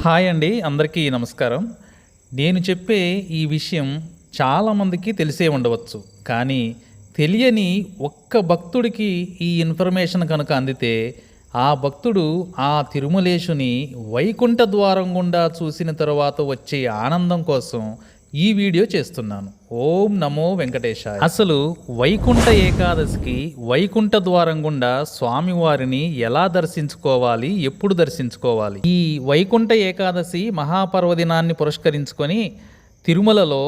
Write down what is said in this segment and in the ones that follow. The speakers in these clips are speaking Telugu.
హాయ్ అండి, అందరికీ నమస్కారం. నేను చెప్పే ఈ విషయం చాలామందికి తెలిసే ఉండవచ్చు. కానీ తెలియని ఒక్క భక్తుడికి ఈ ఇన్ఫర్మేషన్ కనుక అందితే ఆ భక్తుడు ఆ తిరుమలేశుని వైకుంఠ ద్వారం గుండా చూసిన తరువాత వచ్చే ఆనందం కోసం ఈ వీడియో చేస్తున్నాను. ఓం నమో వెంకటేశాయ. అసలు వైకుంఠ ఏకాదశికి వైకుంఠ ద్వారం గుండా స్వామివారిని ఎలా దర్శించుకోవాలి, ఎప్పుడు దర్శించుకోవాలి? ఈ వైకుంఠ ఏకాదశి మహాపర్వదినాన్ని పురస్కరించుకొని తిరుమలలో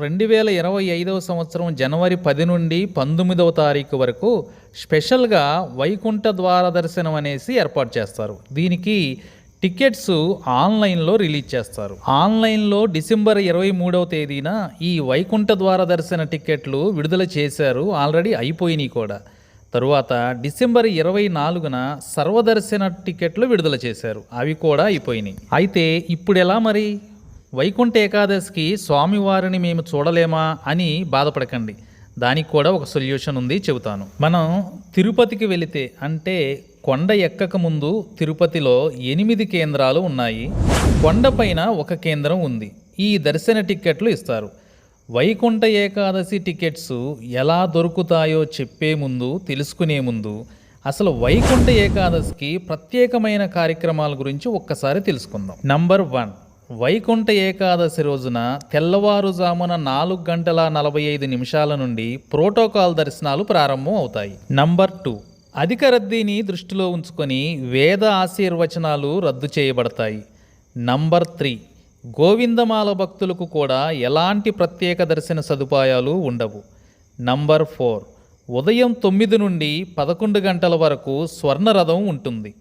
2025 సంవత్సరం జనవరి 10 నుండి 19వ తారీఖు వరకు స్పెషల్గా వైకుంఠ ద్వార దర్శనం అనేసి ఏర్పాటు చేస్తారు. దీనికి టికెట్స్ ఆన్లైన్లో రిలీజ్ చేస్తారు. ఆన్లైన్లో డిసెంబర్ 23వ తేదీన ఈ వైకుంఠ ద్వార దర్శన టికెట్లు విడుదల చేశారు. ఆల్రెడీ అయిపోయినాయి కూడా. తరువాత డిసెంబర్ 24న సర్వదర్శన టికెట్లు విడుదల చేశారు. అవి కూడా అయిపోయినాయి. అయితే ఇప్పుడు ఎలా మరి? వైకుంఠ ఏకాదశికి స్వామివారిని మేము చూడలేమా అని బాధపడకండి. దానికి కూడా ఒక సొల్యూషన్ ఉంది, చెబుతాను. మనం తిరుపతికి వెళితే, అంటే కొండ ఎక్కక ముందు తిరుపతిలో 8 కేంద్రాలు ఉన్నాయి. కొండపైన ఒక కేంద్రం ఉంది. ఈ దర్శన టిక్కెట్లు ఇస్తారు. వైకుంఠ ఏకాదశి టికెట్స్ ఎలా దొరుకుతాయో చెప్పే ముందు, తెలుసుకునే ముందు అసలు వైకుంఠ ఏకాదశికి ప్రత్యేకమైన కార్యక్రమాల గురించి ఒక్కసారి తెలుసుకుందాం. నంబర్ 1, వైకుంఠ ఏకాదశి రోజున తెల్లవారుజామున 4:45 నుండి ప్రోటోకాల్ దర్శనాలు ప్రారంభం అవుతాయి. నంబర్ 2, అధిక రద్దీని దృష్టిలో ఉంచుకొని వేద ఆశీర్వచనాలు రద్దు చేయబడతాయి. నంబర్ 3, గోవిందమాల భక్తులకు కూడా ఎలాంటి ప్రత్యేక దర్శన సదుపాయాలు ఉండవు. నంబర్ 4, ఉదయం 9 నుండి 11 గంటల వరకు స్వర్ణరథం ఉంటుంది.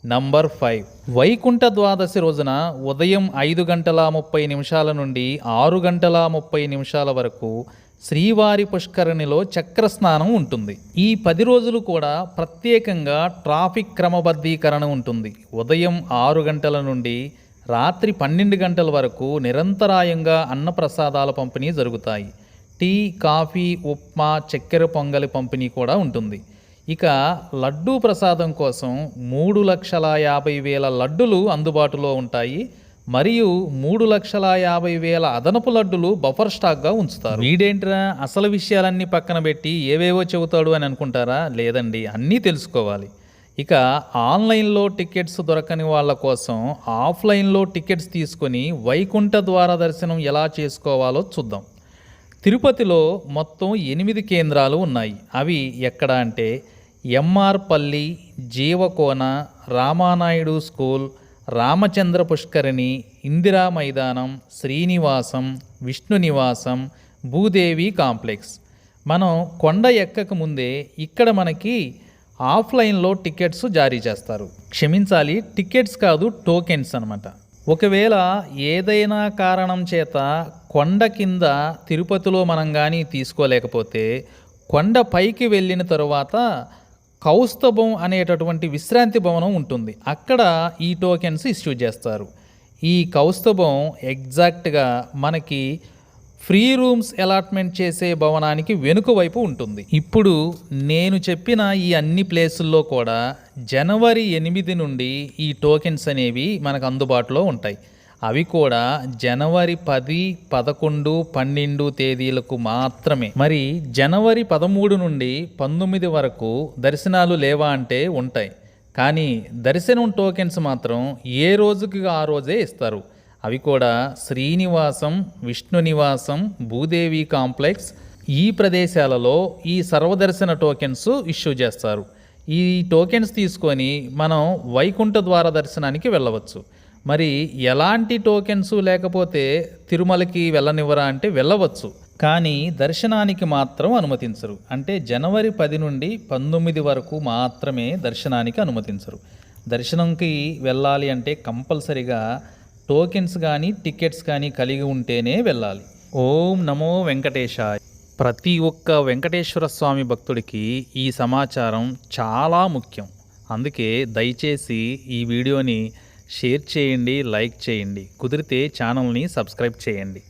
నంబర్ 5, వైకుంఠ ద్వాదశి రోజున ఉదయం 5:30 నుండి 6:30 వరకు శ్రీవారి పుష్కరిణిలో చక్రస్నానం ఉంటుంది. ఈ 10 రోజులు కూడా ప్రత్యేకంగా ట్రాఫిక్ క్రమబద్ధీకరణ ఉంటుంది. ఉదయం 6 గంటల నుండి రాత్రి 12 గంటల వరకు నిరంతరాయంగా అన్నప్రసాదాల పంపిణీ జరుగుతాయి. టీ, కాఫీ, ఉప్మా, చక్కెర పొంగలి పంపిణీ కూడా ఉంటుంది. ఇక లడ్డూ ప్రసాదం కోసం 3,50,000 లడ్డులు అందుబాటులో ఉంటాయి. మరియు 3,50,000 అదనపు లడ్డులు బఫర్ స్టాక్గా ఉంచుతారు. వీడేంట్రా అసలు విషయాలన్నీ పక్కన పెట్టి ఏవేవో చెబుతాడు అని అనుకుంటారా? లేదండి, అన్నీ తెలుసుకోవాలి. ఇక ఆన్లైన్లో టికెట్స్ దొరకని వాళ్ళ కోసం ఆఫ్లైన్లో టికెట్స్ తీసుకొని వైకుంఠ ద్వార దర్శనం ఎలా చేసుకోవాలో చూద్దాం. తిరుపతిలో మొత్తం 8 కేంద్రాలు ఉన్నాయి. అవి ఎక్కడ అంటే ఎంఆర్ పల్లి, జీవకోన, రామానాయుడు స్కూల్, రామచంద్ర పుష్కరిణి, ఇందిరా మైదానం, శ్రీనివాసం, విష్ణు నివాసం, భూదేవి కాంప్లెక్స్. మనం కొండ ఎక్కక ముందే ఇక్కడ మనకి ఆఫ్లైన్లో టికెట్స్ జారీ చేస్తారు. క్షమించాలి, టికెట్స్ కాదు, టోకెన్స్ అన్నమాట. ఒకవేళ ఏదైనా కారణం చేత కొండ కింద తిరుపతిలో మనం కానీ తీసుకోలేకపోతే కొండ పైకి వెళ్ళిన తరువాత కౌస్తభం అనేటటువంటి విశ్రాంతి భవనం ఉంటుంది. అక్కడ ఈ టోకెన్స్ ఇష్యూ చేస్తారు. ఈ కౌస్తభం ఎగ్జాక్ట్గా మనకి ఫ్రీ రూమ్స్ అలాట్మెంట్ చేసే భవనానికి వెనుక వైపు ఉంటుంది. ఇప్పుడు నేను చెప్పిన ఈ అన్ని ప్లేసుల్లో కూడా జనవరి 8 నుండి ఈ టోకెన్స్ అనేవి మనకు అందుబాటులో ఉంటాయి. అవి కూడా జనవరి 10, 11, 12 తేదీలకు మాత్రమే. మరి జనవరి 13 నుండి 19 వరకు దర్శనాలు లేవా అంటే ఉంటాయి. కానీ దర్శనం టోకెన్స్ మాత్రం ఏ రోజుకి ఆ రోజే ఇస్తారు. అవి కూడా శ్రీనివాసం, విష్ణు నివాసం, భూదేవి కాంప్లెక్స్, ఈ ప్రదేశాలలో ఈ సర్వదర్శన టోకెన్స్ ఇష్యూ చేస్తారు. ఈ టోకెన్స్ తీసుకొని మనం వైకుంఠ ద్వార దర్శనానికి వెళ్ళవచ్చు. మరి ఎలాంటి టోకెన్స్ లేకపోతే తిరుమలకి వెళ్ళనివ్వరా అంటే వెళ్ళవచ్చు, కానీ దర్శనానికి మాత్రం అనుమతించరు. అంటే జనవరి 10 నుండి 19 వరకు మాత్రమే దర్శనానికి అనుమతించరు. దర్శనంకి వెళ్ళాలి అంటే కంపల్సరిగా టోకెన్స్ కానీ టికెట్స్ కానీ కలిగి ఉంటేనే వెళ్ళాలి. ఓం నమో వెంకటేశాయ. ప్రతి ఒక్క వెంకటేశ్వర స్వామి భక్తుడికి ఈ సమాచారం చాలా ముఖ్యం. అందుకే దయచేసి ఈ వీడియోని షేర్ చేయండి, లైక్ చేయండి, కుదిరితే ఛానల్ని సబ్స్క్రైబ్ చేయండి.